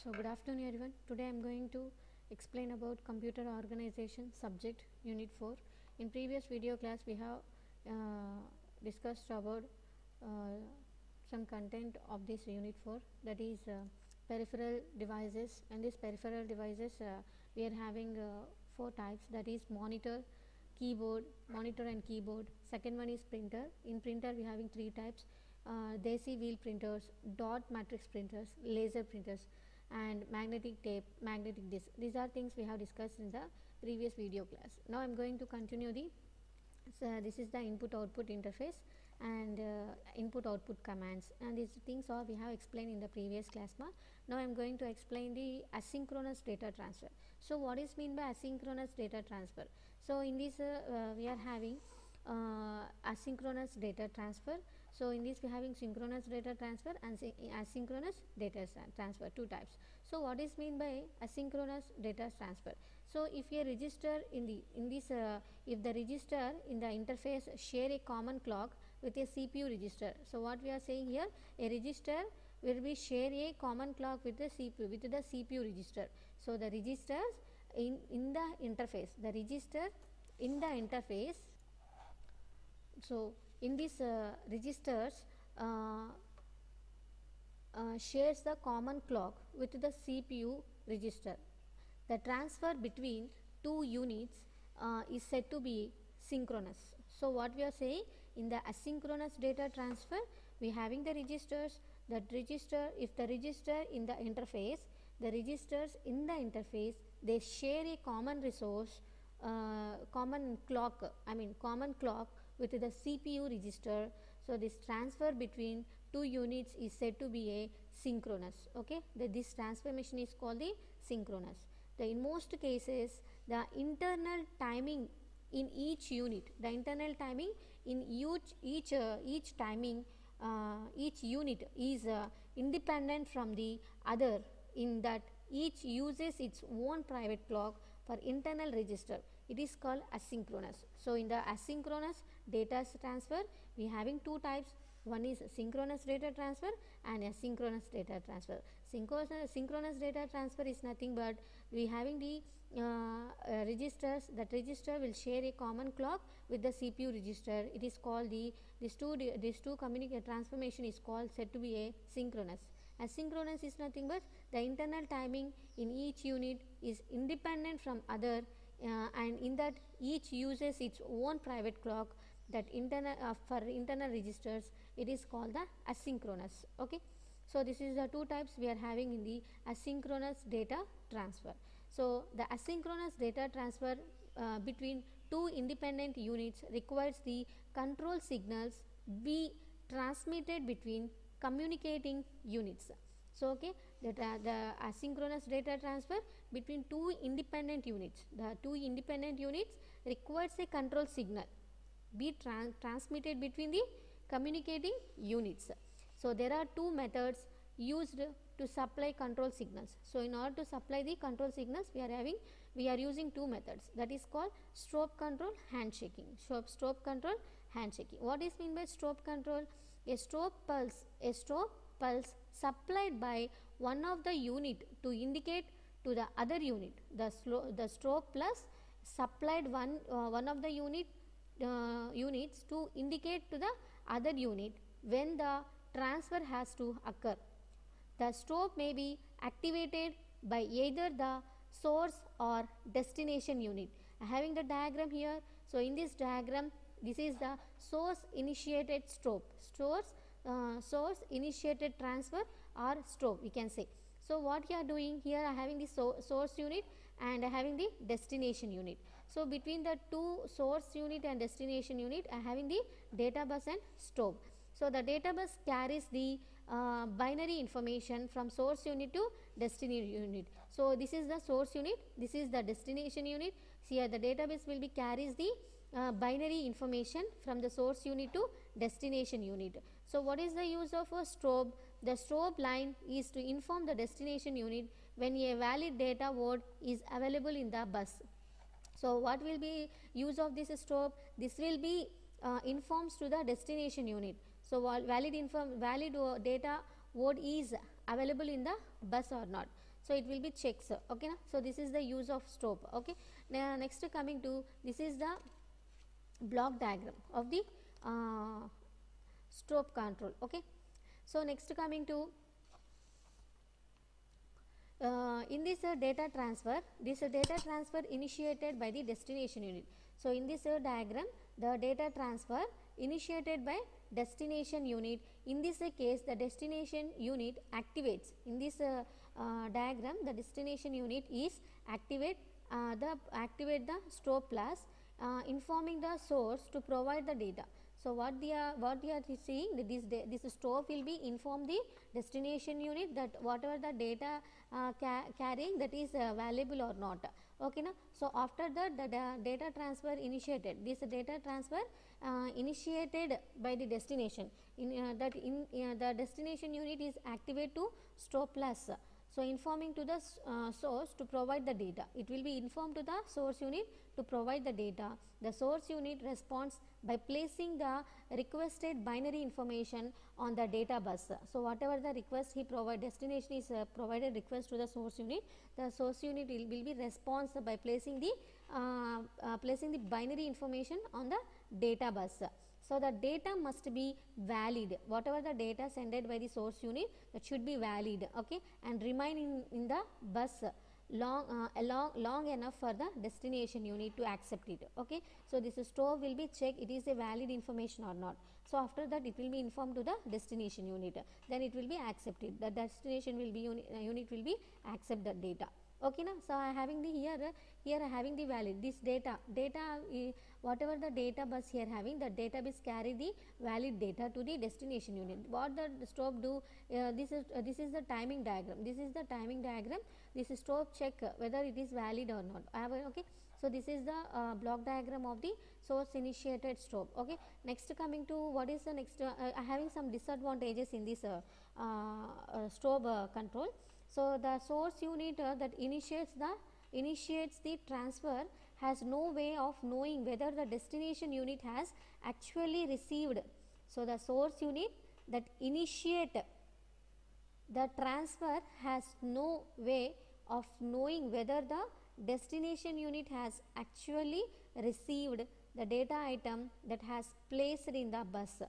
So good afternoon everyone. Today I am going to explain about computer organization subject unit 4. In previous video class we have discussed about some content of this unit 4, that is peripheral devices. And these peripheral devices we are having 4 types, that is monitor and keyboard. Second one is printer. In printer we are having 3 types: Desi wheel printers, dot matrix printers, laser printers, and magnetic tape, magnetic disc. These are things we have discussed in the previous video class. Now I am going to continue this is the input output interface and input output commands, and these things all we have explained in the previous class. Now I am going to explain the asynchronous data transfer. So what is mean by asynchronous data transfer? So in this we are having asynchronous data transfer. So in this we are having synchronous data transfer and asynchronous data transfer, 2 types. So what is mean by asynchronous data transfer? So if a register if the register in the interface share a common clock with a CPU register, so what we are saying here, a register will be share a common clock with the CPU register. So the registers in the interface, so in these registers shares the common clock with the CPU register. The transfer between 2 units is said to be synchronous. So what we are saying, in the asynchronous data transfer we having the registers. That register, if the register in the interface, the registers in the interface, they share a common resource, common clock with the CPU register. So this transfer between 2 units is said to be a synchronous. Okay, this transformation is called the synchronous. In most cases, the internal timing in each unit, each unit is independent from the other, in that each uses its own private clock for internal register. It is called asynchronous. So in the asynchronous data transfer we having 2 types. One is synchronous data transfer and asynchronous data transfer. Synchronous data transfer is nothing but we having the registers. That register will share a common clock with the CPU register. It is called these two communicate transformation is called said to be a synchronous. Asynchronous is nothing but the internal timing in each unit is independent from other, and in that each uses its own private clock. That for internal registers it is called the asynchronous. Okay, so this is the 2 types we are having in the asynchronous data transfer. So the asynchronous data transfer between 2 independent units requires the control signals be transmitted between communicating units. So okay, the asynchronous data transfer between 2 independent units, the 2 independent units requires a control signal be transmitted between the communicating units. So there are 2 methods used to supply control signals. So in order to supply the control signals we are using 2 methods, that is called strobe control, handshaking. Strobe control, handshaking. What is mean by strobe control? A strobe pulse supplied by one of the unit to indicate to the other unit. The strobe pulse supplied one of the units to indicate to the other unit when the transfer has to occur. The strobe may be activated by either the source or destination unit. Having the diagram here. So in this diagram, this is the source initiated strobe, source initiated transfer or strobe we can say. So what you are doing here, I having the source unit and I having the destination unit. So between the 2 source unit and destination unit I having the data bus and strobe. So the data bus carries the binary information from source unit to destination unit. So this is the source unit, this is the destination unit. So here the database will be carries the binary information from the source unit to destination unit. So what is the use of a strobe? The strobe line is to inform the destination unit when a valid data word is available in the bus. So what will be use of this strobe? This will be informs to the destination unit. So valid data word is available in the bus or not. So it will be checks, okay na? So this is the use of STOP. Okay, now next coming to, this is the block diagram of the STOP control. Okay, so next coming to, in this data transfer, this data transfer initiated by the destination unit. So in this diagram, the data transfer initiated by destination unit. In this case, the destination unit activates. In this diagram, the destination unit is activate the STOP plus, informing the source to provide the data. So what we are seeing, that this STOP will be inform the destination unit that whatever the data carrying, that is valuable or not. Okay na? So after that, the data transfer initiated. This data transfer initiated by the destination, the destination unit is activate to STOP plus. So informing to the source to provide the data. It will be informed to the source unit to provide the data. The source unit responds by placing the requested binary information on the data bus. So whatever the request he provide, destination is provided request to the source unit. The source unit will be response by placing the binary information on the data bus. So the data must be valid. Whatever the data sent by the source unit, that should be valid, okay, and remain in the bus long enough for the destination unit to accept it. Okay, so this STOP will be checked, it is a valid information or not. So after that, it will be informed to the destination unit. Then it will be accepted. The destination will be unit will be accept the data. Okay na? So I having the here I having the valid this data whatever the data bus here having, the data bus carry the valid data to the destination unit. What the STOP do, this is the timing diagram. This is the timing diagram. This is STOP check whether it is valid or not. Okay, so this is the block diagram of the source initiated STOP. Okay, next coming to, what is the next, having some disadvantages in this STOP control. So the source unit that initiates the transfer has no way of knowing whether the destination unit has actually received. So the source unit that initiate the transfer has no way of knowing whether the destination unit has actually received the data item that has placed in the bus.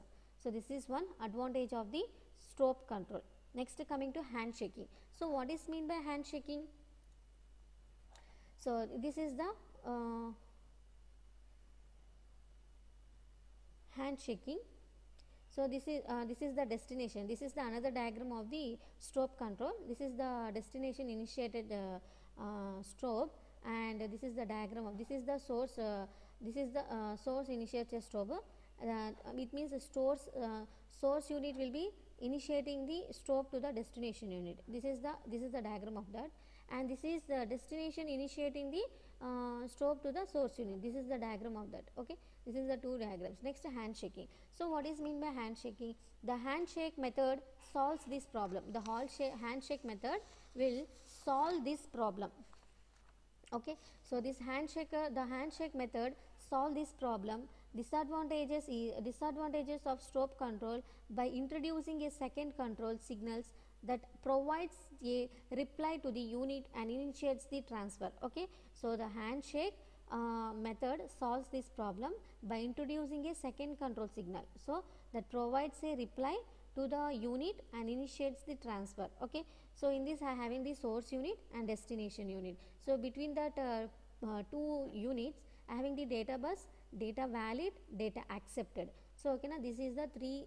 So this is one advantage of the STOP control. Next coming to handshaking. So what is mean by handshaking? So this is the handshaking. So this is the destination. This is the another diagram of the STOP control. This is the destination initiated STOP, and this is the diagram of, this is the source. This is the source initiated STOP. It means the source unit will be initiating the STOP to the destination unit. This is the diagram of that, and this is the destination initiating the STOP to the source unit. This is the diagram of that. Okay, this is the two diagrams. Next, handshaking. So what is mean by handshaking? The handshake method solves this problem. The handshake method will solve this problem. Okay, so this the handshake method solve this problem. Disadvantages of STOP control by introducing a second control signals that provides a reply to the unit and initiates the transfer. Okay, so the handshake method solves this problem by introducing a second control signal, so that provides a reply to the unit and initiates the transfer. Okay, so in this I having the source unit and destination unit. So between that two units I having the data bus, data valid, data accepted. So okay, now this is the three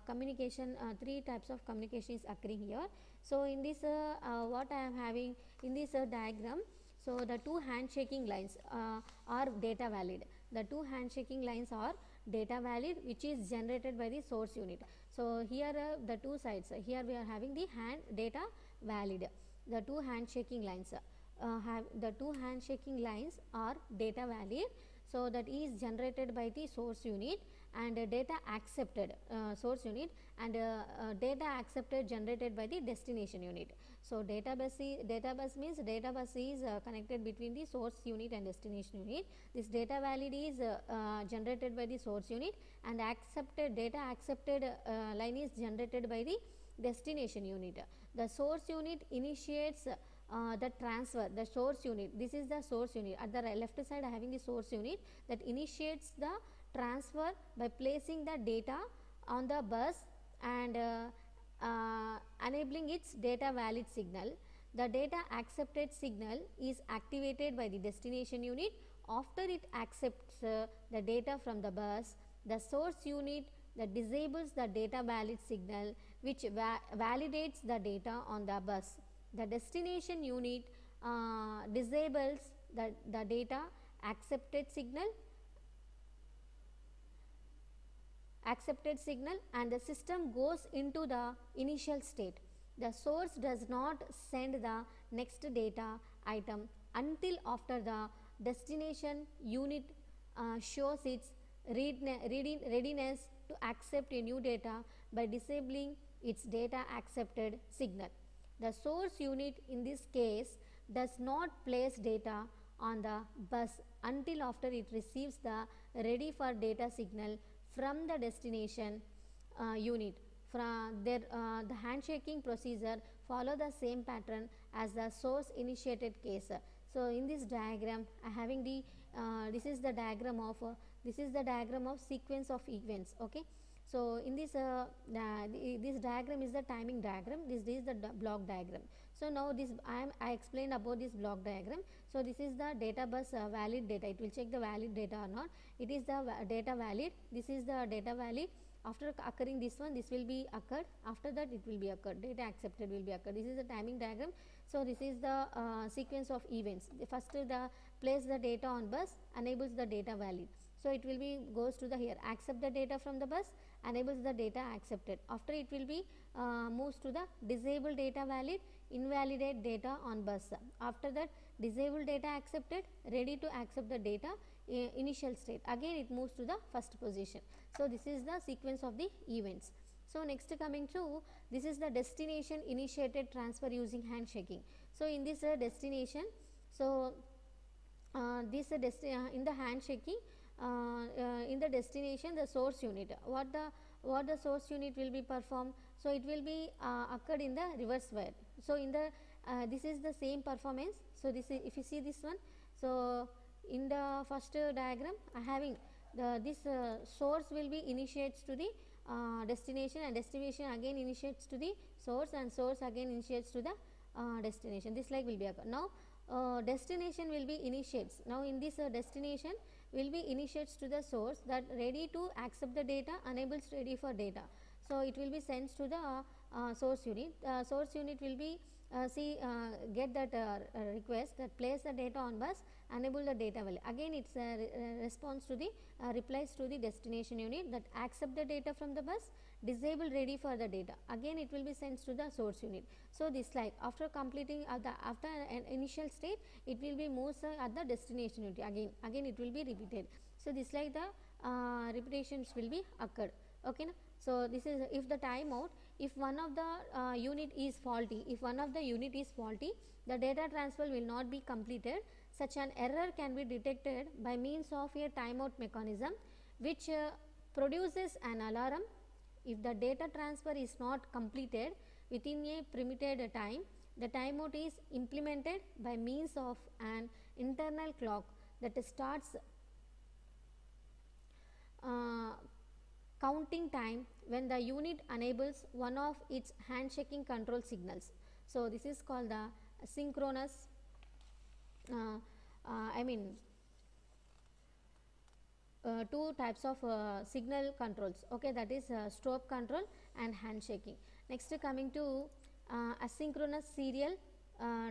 communication, three types of communication is occurring here. So in this what I am having in this diagram, so the two handshaking lines are data valid. The two handshaking lines are data valid, which is generated by the source unit. So here the two sides, here we are having the data valid. The two handshaking lines are data valid, so that is generated by the source unit, and data accepted source unit, and data accepted generated by the destination unit. So data bus means data bus is connected between the source unit and destination unit. This data valid is generated by the source unit, and data accepted line is generated by the destination unit. The source unit initiates the transfer, the source unit, this is the source unit. At the left side having the source unit that initiates the transfer by placing the data on the bus and enabling its data valid signal. The data accepted signal is activated by the destination unit. After it accepts the data from the bus, the source unit that disables the data valid signal which validates the data on the bus. The destination unit disables the data accepted signal and the system goes into the initial state. The source does not send the next data item until after the destination unit shows its readiness to accept a new data by disabling its data accepted signal. The source unit in this case does not place data on the bus until after it receives the ready for data signal from the destination unit. From there, the handshaking procedure follow the same pattern as the source initiated case. So in this diagram, having the this is the diagram of sequence of events. Okay. So in this this diagram is the timing diagram. This is the block diagram. So now this I explained about this block diagram. So this is the data bus valid data. It will check the valid data or not. It is the data valid. This is the data valid. After occurring this one, this will be occurred. After that, it will be occurred. Data accepted will be occurred. This is the timing diagram. So this is the sequence of events. The first, the place the data on bus, enables the data valid. So it will be goes to the here accept the data from the bus, enables the data accepted. After it will be moves to the disable data valid, invalidate data on bus. After that, disable data accepted, ready to accept the data initial state. Again it moves to the first position. So this is the sequence of the events. So next coming to this is the destination initiated transfer using handshaking. So in this destination, so this in the handshaking in the destination the source unit, what the source unit will be performed. So it will be occurred in the reverse wire. So in the this is the same performance. So this is, if you see this one, so in the first diagram having this source will be initiates to the destination, and destination again initiates to the source, and source again initiates to the destination. This like will be occur. Now destination will be initiates. Now in this destination will be initiates to the source that ready to accept the data, enables ready for data. So it will be sent to the source unit. Source unit will be get that request that place the data on bus, enable the data value. Again it's response to the replies to the destination unit that accept the data from the bus, disable ready for the data. Again it will be sent to the source unit. So this like after completing after an initial state, it will be moves at the destination unit. Again it will be repeated. So this like the repetitions will be occurred. Okay, na? So this is if the timeout, if one of the unit is faulty, the data transfer will not be completed. Such an error can be detected by means of a timeout mechanism which produces an alarm. If the data transfer is not completed within a permitted time, the timeout is implemented by means of an internal clock that starts counting time when the unit enables one of its handshaking control signals. So this is called the synchronous two types of signal controls. Okay, that is strobe control and handshaking. Next coming to asynchronous serial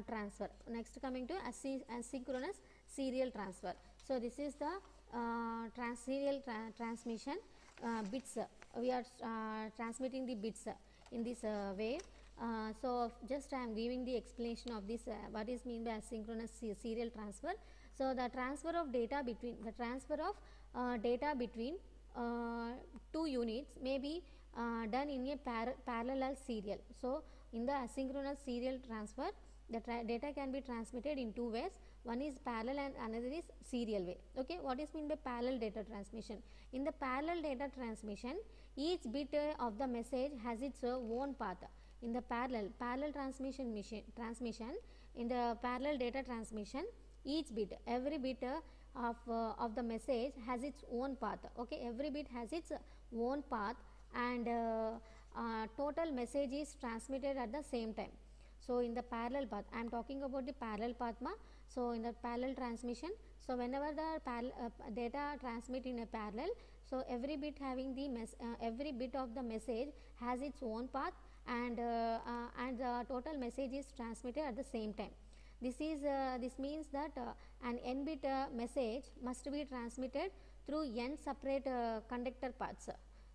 transfer. Next coming to asynchronous serial transfer. So this is the serial transmission bits. We are transmitting the bits in this way. So just I am giving the explanation of this what is mean by asynchronous serial transfer. So the transfer of data between two units may be done in a parallel serial. So in the asynchronous serial transfer, the data can be transmitted in two ways. one is parallel and another is serial way. Okay, what is mean by parallel data transmission? In the parallel data transmission, each bit of the message has its own path. In the parallel transmission in the parallel data transmission, each bit, every bit of the message has its own path. Okay, every bit has its own path, and total message is transmitted at the same time. So in the parallel path, I am talking about the parallel path ma. So in the parallel transmission, so whenever the data transmit in a parallel, so every bit having the every bit of the message has its own path, and the total message is transmitted at the same time. This means that an n bit message must be transmitted through n separate conductor paths.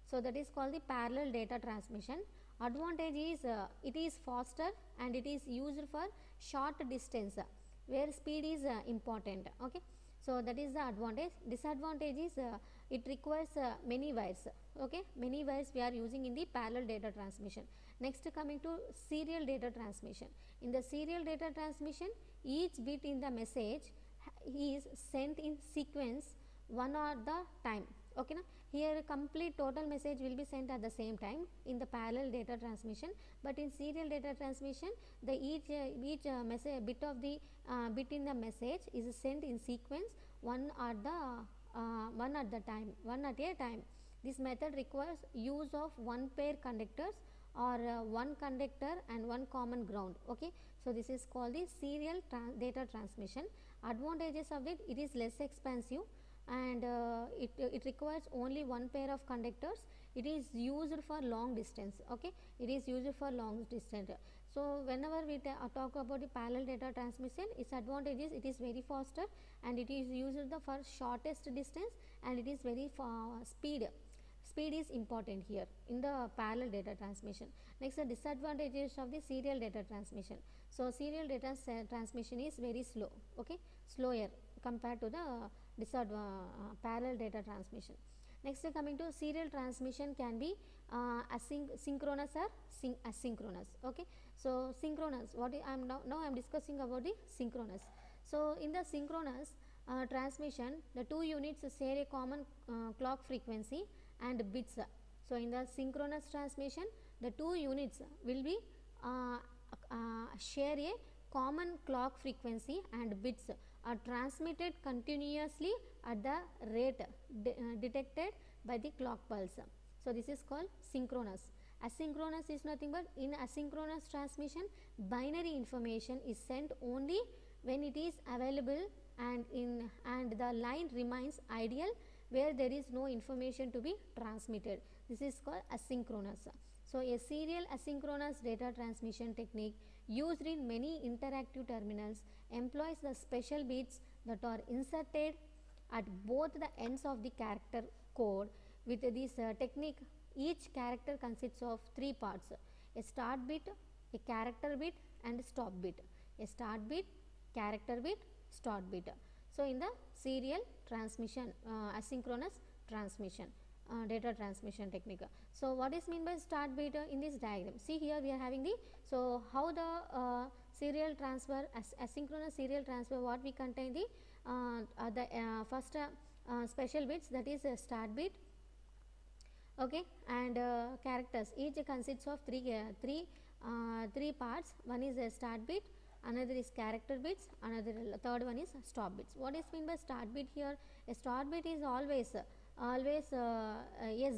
So that is called the parallel data transmission. Advantage is it is faster and it is used for short distance where speed is important. Okay, so that is the advantage. Disadvantage is it requires many wires. Okay, many wires we are using in the parallel data transmission. Next, coming to serial data transmission. In the serial data transmission, each bit in the message is sent in sequence one at the time. Okay, na? Here complete total message will be sent at the same time in the parallel data transmission, but in serial data transmission, the each message bit of the bit in the message is sent in sequence one at a time. This method requires use of one pair conductors or one conductor and one common ground. Okay, so this is called the serial data transmission. Advantages of it is less expensive, and it requires only one pair of conductors. It is used for long distance. Okay, it is used for long distance. So whenever we talk about the parallel data transmission, its advantage is it is very faster and it is used for shortest distance, and it is very speed is important here in the parallel data transmission. Next, the disadvantages of the serial data transmission. So serial data transmission is very slow. Okay, slower compared to the parallel data transmission. Next, coming to serial transmission can be synchronous or asynchronous. Okay, so synchronous, what I am now I am discussing about the synchronous. So in the synchronous transmission, the two units share a common clock frequency and bits. So in the synchronous transmission, the two units will be share a common clock frequency and bits are transmitted continuously at the rate detected by the clock pulse. So this is called synchronous. Asynchronous is nothing but, in asynchronous transmission, binary information is sent only when it is available, and the line remains idle where there is no information to be transmitted. This is called asynchronous. So a serial asynchronous data transmission technique used in many interactive terminals employs the special bits that are inserted at both the ends of the character code. With this technique, each character consists of three parts: a start bit, a character bit, and a stop bit. A start bit, character bit, start bit. So in the serial transmission, asynchronous transmission, data transmission technique. So what is mean by start bit in this diagram? See here we are having the, so how the serial transfer, asynchronous serial transfer, what we contain the first special bits, that is start bit. Okay, and characters, each consists of three parts. One is a start bit, another is character bits, another third one is stop bits. What is mean by start bit here? A start bit is always a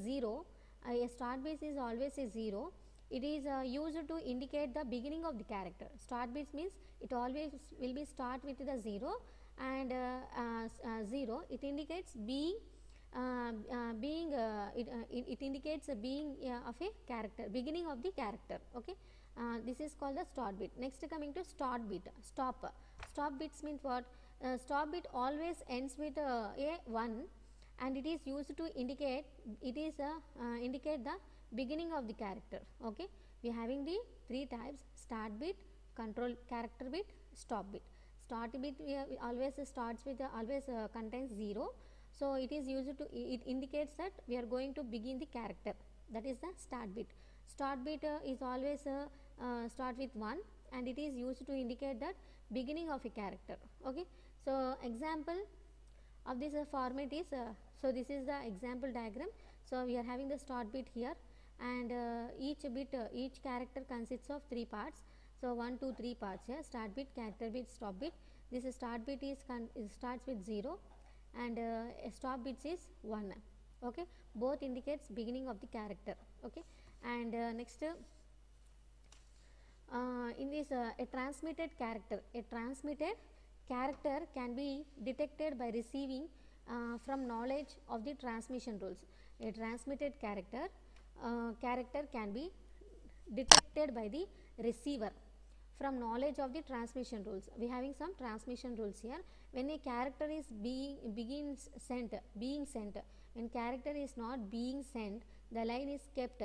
0. A start bit is always a 0. It is used to indicate the beginning of the character. Start bits means it always will be start with the 0, and 0 it indicates being it indicates a being of a character, beginning of the character. Okay, this is called the start bit. Next, coming to start bit, stop bits means what? Stop bit always ends with a 1, and it is used to indicate, it is indicate the beginning of the character. Okay, we are having the three types: start bit, control character bit, stop bit. Start bit always starts with always contains 0. So it is used to, it indicates that we are going to begin the character, that is the start bit. Start bit is always start with 1, and it is used to indicate that beginning of a character. Okay. So, example of this format is, so this is the example diagram. So, we are having the start bit here, and each character consists of 3 parts. So, 1, 2, 3 parts here: start bit, character bit, stop bit. This start bit is starts with 0, and stop bits is 1. Okay. Both indicates beginning of the character. Okay. And next, in this a transmitted character can be detected by receiving from knowledge of the transmission rules. A transmitted character can be detected by the receiver from knowledge of the transmission rules. We having some transmission rules here. When a character is being sent, when character is not being sent, the line is kept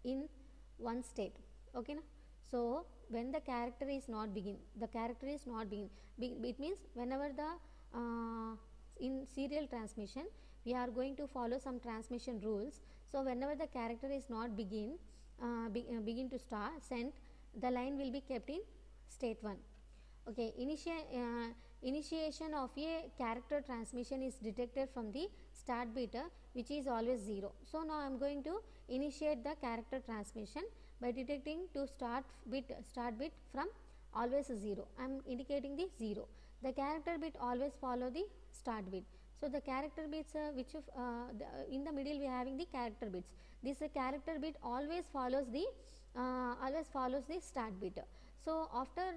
in one state. Okay, na? So, when the character is not begin, it means whenever the in serial transmission we are going to follow some transmission rules. So, whenever the character is not begin to start sent, the line will be kept in state 1. Okay. Initiation of a character transmission is detected from the start bit, which is always 0. So, now I am going to initiate the character transmission by detecting to start bit from always 0. I am indicating the 0. The character bit always follow the start bit. So, the character bits in the middle we are having the character bits. This character bit always follows the start bit. So, after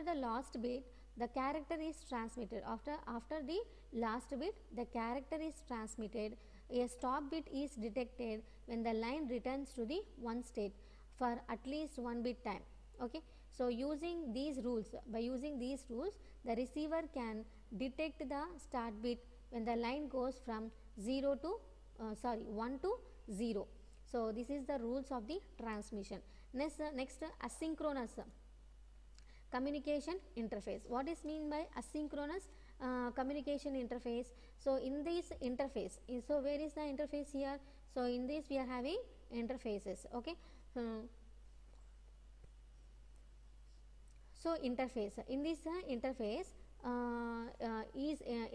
the last bit, the character is transmitted. After the last bit, the character is transmitted. A stop bit is detected when the line returns to the one state for at least 1 bit time. Okay. So, by using these rules, the receiver can detect the start bit when the line goes from 1 to 0. So, this is the rules of the transmission. Next asynchronous communication interface. What is mean by asynchronous communication interface? So, in this interface, so where is the interface here? So, in this we are having interfaces. Okay. So, interface, in this interface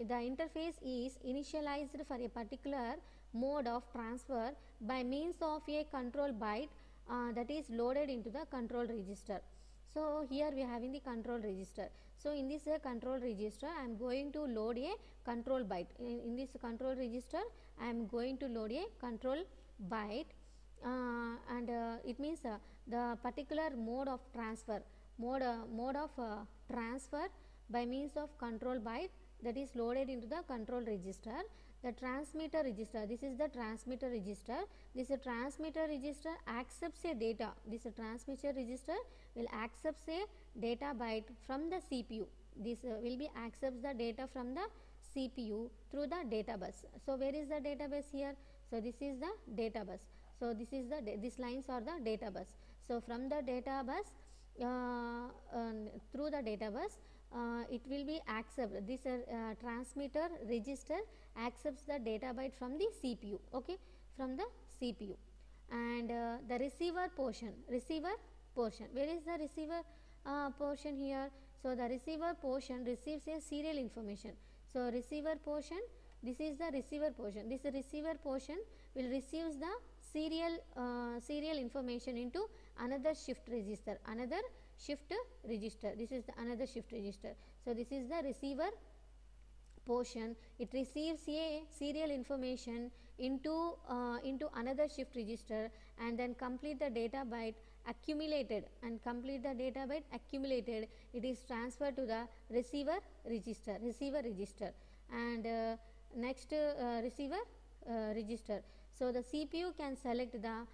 the interface is initialized for a particular mode of transfer by means of a control byte that is loaded into the control register. So, here we are having the control register. So, in this control register I am going to load a control byte. In this control register I am going to load a control byte, and it means the particular mode of transfer by means of control byte that is loaded into the control register. The transmitter register, this is the transmitter register. This transmitter register accepts a data. This transmitter register will accepts a data byte from the CPU. This will be accepts the data from the CPU through the data bus. So, where is the data bus here? So, this is the data bus. So, this is these lines are the data bus. So, from the data bus through the data bus it will be accept this transmitter register accepts the data byte from the CPU. Okay, from the CPU. And the receiver portion, where is the receiver portion here? So, the receiver portion receives a serial information. So, receiver portion, this is the receiver portion. This receiver portion will receives the serial information into another shift register, This is the another shift register. So, this is the receiver portion. It receives a serial information into another shift register, and then complete the data byte accumulated, it is transferred to the receiver register, and next receiver register. So, the CPU can select the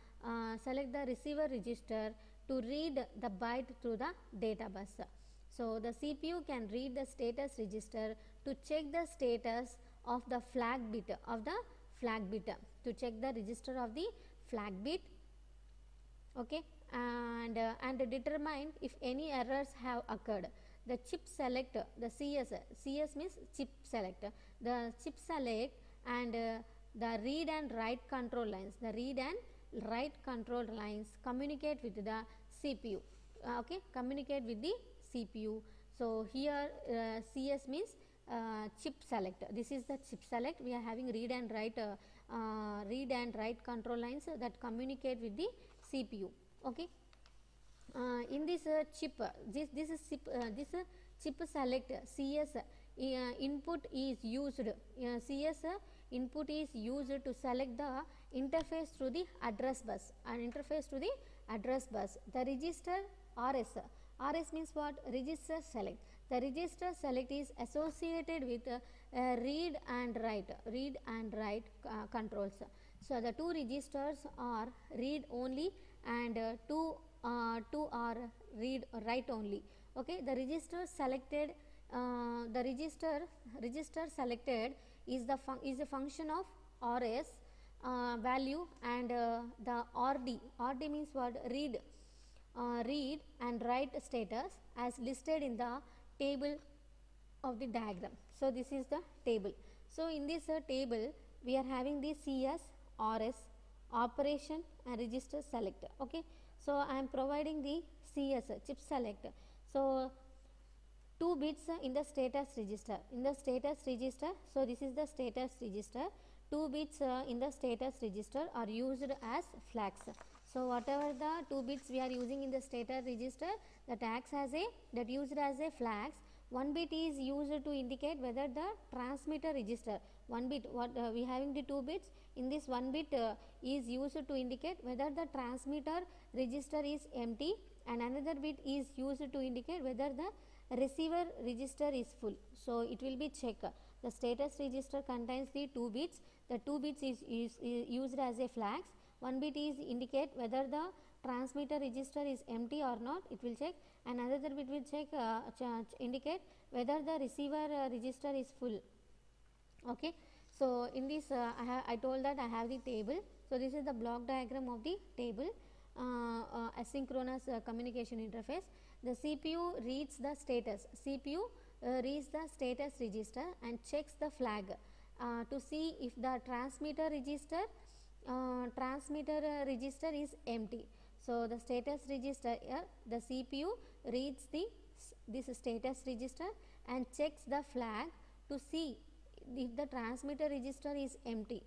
receiver register to read the byte through the data bus. So, the CPU can read the status register to check the status of the flag bit, to check the register of the flag bit. Okay, and determine if any errors have occurred. The chip select, the CS means chip select, the chip select and the read and write control lines, write control lines communicate with the CPU. Okay, communicate with the CPU. So here CS means chip select. This is the chip select. We are having read and write control lines that communicate with the CPU. Okay. In this chip, this is chip select CS input is used. CS input is used to select the interface through the address bus and interface to the address bus. The register RS. RS means what? Register select. The register select is associated with read and write controls. So the two registers are read only and two are write only. Okay, the register selected register selected is a function of RS value and the RD means what? Read and write status as listed in the table of the diagram. So this is the table. So in this table we are having the CS, RS, operation and register select. Okay, so I am providing the CS chip select. So 2 bits in the status register. So this is the status register. 2 bits in the status register are used as flags. So whatever the 2 bits we are using in the status register, that used as a flags. 1 bit is used to indicate whether the transmitter register, 1 bit, we having the 2 bits, in this 1 bit is used to indicate whether the transmitter register is empty, and another bit is used to indicate whether the receiver register is full. So it will be check. The status register contains the 2 bits. The 2 bits is used as a flags. 1 bit is indicate whether the transmitter register is empty or not, it will check, and another bit will check indicate whether the receiver register is full. Okay, so in this I told that I have the table. So this is the block diagram of the table. Asynchronous communication interface. The CPU reads the status. Reads the status register and checks the flag to see if the transmitter register is empty. So the status register here, the CPU reads this status register and checks the flag to see if the transmitter register is empty.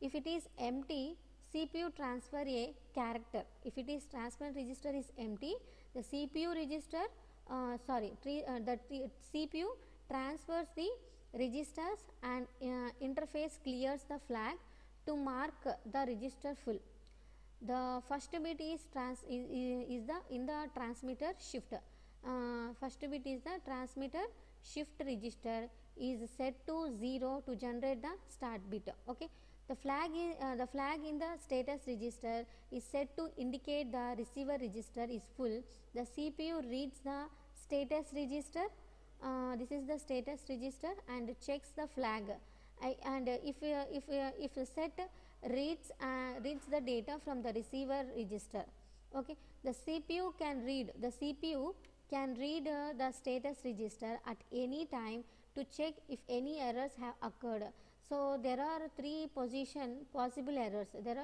If it is empty, CPU transfer a character. If it is transmitter register is empty, the CPU register CPU transfers the registers and interface clears the flag to mark the register full. The first bit is in the transmitter shift. First bit is the transmitter shift register is set to 0 to generate the start bit. Okay, the flag in the status register is set to indicate the receiver register is full. The CPU reads the status register. This is the status register and checks the flag. And if set reads the data from the receiver register. Okay, the CPU can read the status register at any time to check if any errors have occurred. So there are three possible errors. That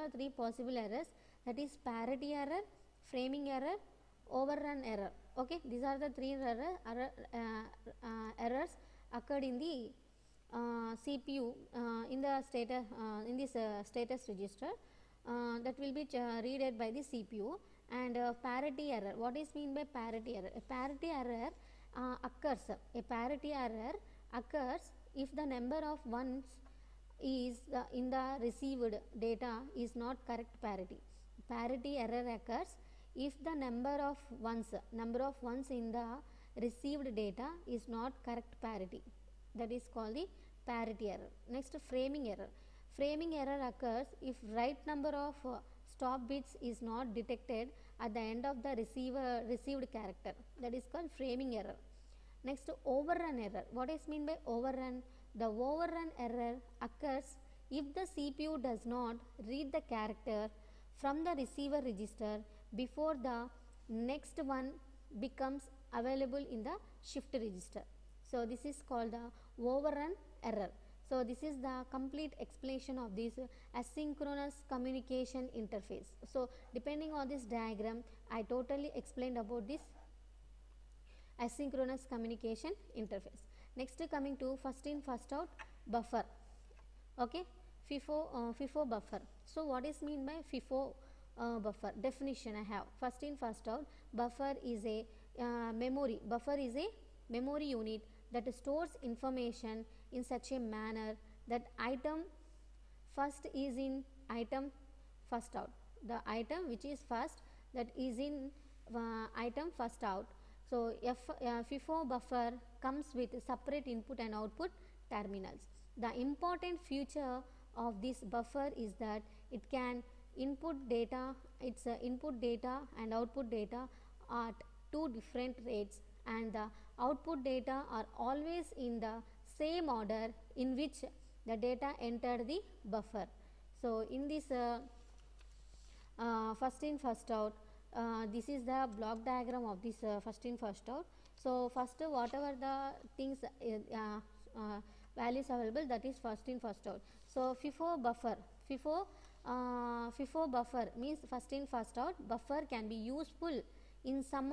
is parity error, framing error, overrun error. Okay, these are the three errors occurred in the CPU in the status in this status register that will be read by the CPU. And parity error. What is mean by parity error? A parity error occurs. A parity error occurs if the number of ones is in the received data is not correct parity. Parity error occurs if the number of ones in the received data is not correct parity. That is called the parity error. Next, framing error. Framing error occurs if right number of stop bits is not detected at the end of the received character. That is called framing error. Next, overrun error. What is mean by overrun? The overrun error occurs if the CPU does not read the character from the receiver register before the next one becomes available in the shift register. So this is called the overrun error. So this is the complete explanation of this asynchronous communication interface. So depending on this diagram, I totally explained about this asynchronous communication interface. Next, coming to first in first out buffer. Okay, FIFO buffer. So what is mean by FIFO buffer? Definition I have. First in first out, buffer is a memory. Buffer is a memory unit that stores information in such a manner that item first is in item first out. The item which is first, that is in item first out. So FIFO buffer comes with separate input and output terminals. The important feature of this buffer is that it can input data, its input data and output data at two different rates, and the output data are always in the same order in which the data entered the buffer. So in this first in first out, this is the block diagram of this first in first out. So first whatever the things values available, that is first in first out. So FIFO buffer, FIFO buffer means first in first out. Buffer can be useful in some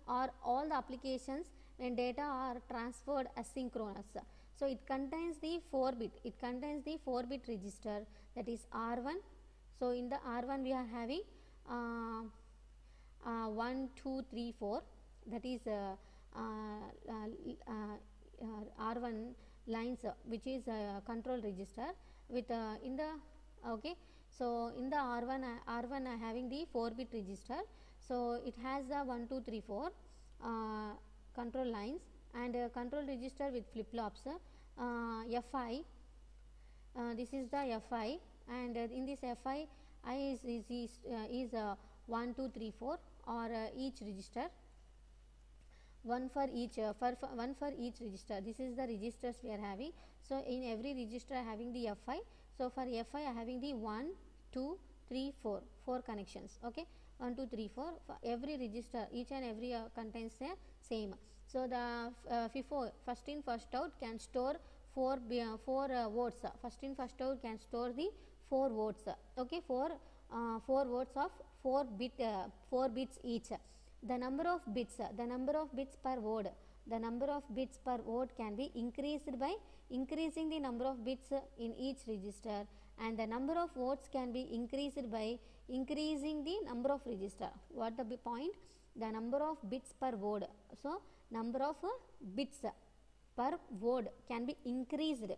or all the applications when data are transferred asynchronous. So it contains the 4-bit, register, that is R1. So in the R1 we are having 1, 2, 3, 4, that is R1 lines, which is control register with in the okay. So in the R1 I having the 4-bit register. So it has the 1, 2, 3, 4 control lines, and control register with flip flops, FI. This is the FI, and in this FI I is 1, 2, 3, 4 or each register, one for each register. This is the registers we are having. So in every register having the FI. So for FI I having the 1, 2, 3, 4 connections. Okay, 1, 2, 3, 4 for every register, each and every contains the same. So the FIFO, first in first out, can store 4 words. First in first out can store the 4 words. Okay, 4 words of 4 bits each. The number of bits per word, can be increased by increasing the number of bits in each register, and the number of words can be increased by increasing the number of register. What the point? The number of bits per word. So number of bits per word can be increased.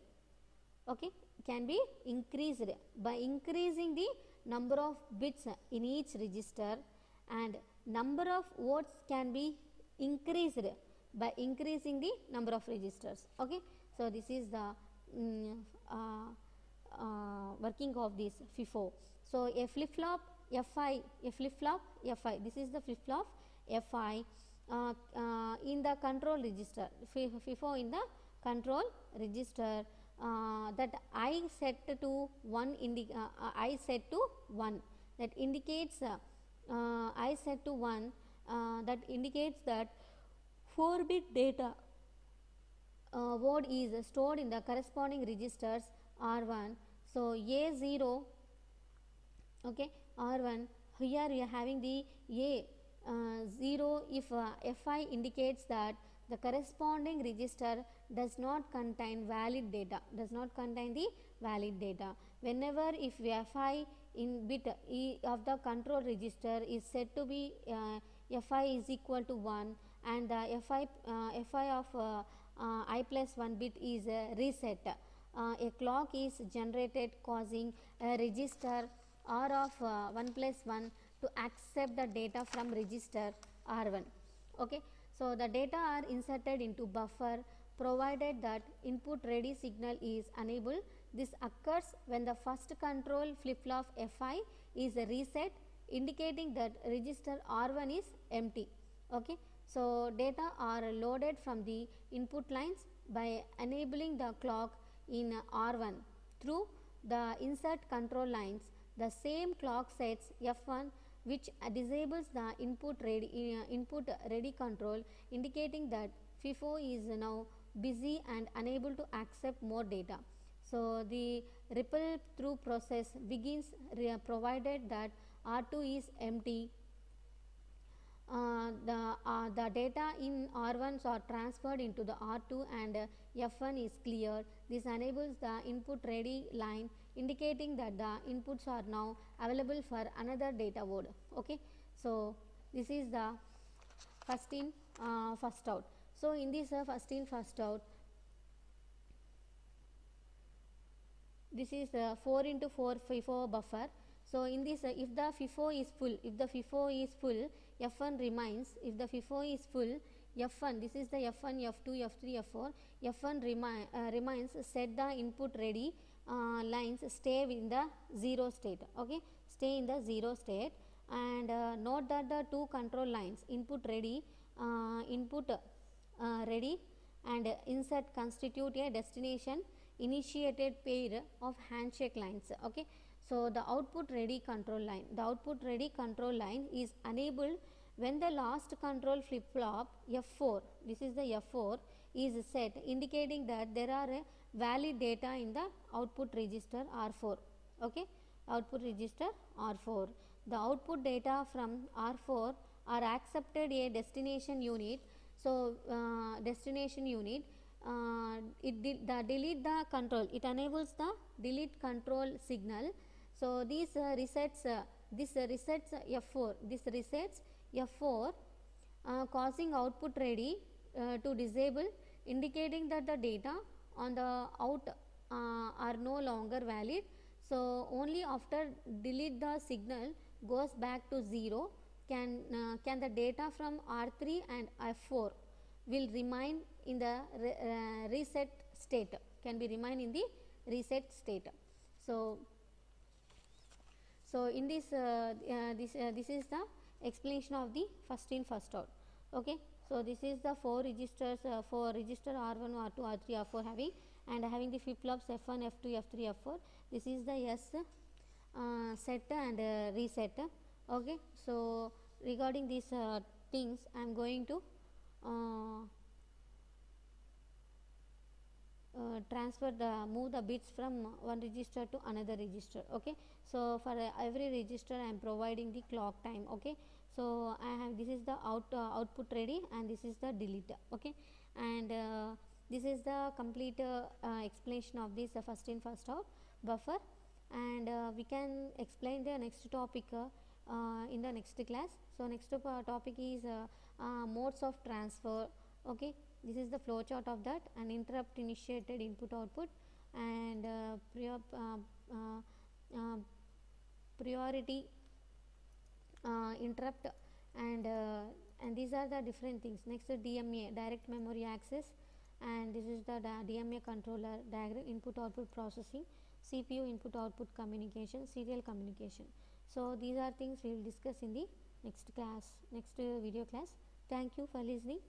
Okay, can be increased by increasing the number of bits in each register, and number of words can be increased by increasing the number of registers. Okay, so this is the working of this FIFO. So a flip flop FI, this is the flip flop FI in the control register, FIFO in the control register, that I set to 1 I set to 1, that indicates I set to 1, that indicates that 4-bit data word is stored in the corresponding registers R1. So A0, okay, R1, here we are having the A0 if FI indicates that the corresponding register does not contain valid data, Whenever if FI in bit of the control register is said to be FI is equal to 1, and the FI of I plus 1 bit is reset, a clock is generated causing a register R of 1 plus 1 to accept the data from register R1. Okay, so the data are inserted into buffer provided that input ready signal is enabled. This occurs when the first control flip flop FI is reset, indicating that register R1 is empty. Okay, so data are loaded from the input lines by enabling the clock in R1 through the insert control lines. The same clock sets F1 which disables the input ready control, indicating that FIFO is now busy and unable to accept more data. So the ripple through process begins provided that R2 is empty. The data in R1s are transferred into the R2 and F1 is cleared. This enables the input ready line, indicating that the inputs are now available for another data word. Okay, so this is the first in first out. So in this first in first out, this is 4 into 4 FIFO buffer. So in this if the FIFO is full, F1 remains. If the FIFO is full, F1, this is the F1, F2, F3, F4, F1 remains. Set the input ready lines stay in the 0 state. Okay, stay in the 0 state, and note that the two control lines input ready and insert constitute a destination initiated pair of handshake lines. Okay, so the output ready control line is enabled when the last control flip flop F4, this is the F4, is set, indicating that there are valid data in the output register R4. Okay, output register R4. The output data from R4 are accepted a destination unit. So destination unit, delete the control, it enables the delete control signal. So this resets F4, causing output ready to disable, indicating that the data on the out are no longer valid. So only after delete the signal goes back to 0 can the data from R3 and F4 will remain in the reset state, can be remain in the reset state. So in this this is the explanation of the first in first out. Okay, so this is the 4 registers for register R1, R2, R3, R4 having, and having the flip flops F1, F2, F3, F4. This is the S set and reset. Okay, so regarding these things I am going to move the bits from one register to another register. Okay, so for every register I am providing the clock time. Okay, so I have, this is the output ready and this is the delete. Okay, and this is the complete explanation of this first in first out buffer, and we can explain the next topic in the next class. So next topic is modes of transfer. Okay, this is the flow chart of that, an interrupt initiated input output, and priority interrupt, and these are the different things. Next DMA, direct memory access, and this is the DMA controller diagram, input output processing, CPU input output communication, serial communication. So these are things we will discuss in the next class, next video class. Thank you for listening.